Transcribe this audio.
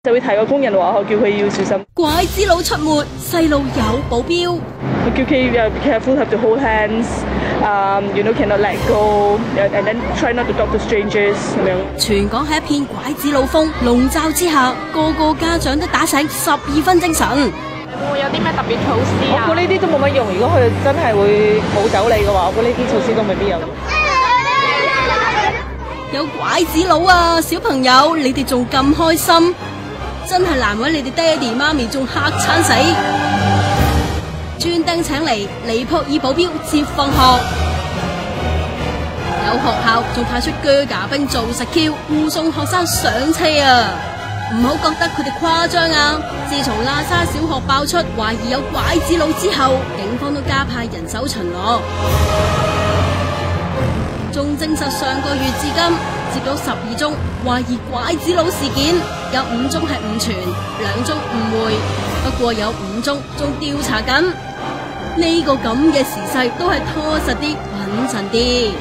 就會提個工人話，我叫佢要小心。拐子佬出沒，細路有保鏢。我叫佢be careful, have to hold hands, cannot let go, and then try not to talk to strangers 咁樣。全港喺一片拐子佬風籠罩之下，個個家長都打醒12分精神。會唔會有啲咩特別措施啊？我估呢啲都冇乜用，如果佢真係會抱走你嘅話，我估呢啲措施都未必有用。有拐子佬啊，小朋友你哋仲咁開心，真係難為你哋爹哋媽咪仲嚇親死。專登請嚟尼泊爾保鏢接放學，有學校仲派出啹喀兵做實 Q 護送學生上車啊！唔好覺得佢哋誇張啊！自從喇沙小學爆出懷疑有拐子佬之後，警方都加派人手巡邏，仲證實上個月至今接到12宗懷疑拐子佬事件，有5宗係誤傳，2宗誤會，不過有5宗仲調查緊。呢個咁嘅時勢都係拖實啲穩陣啲。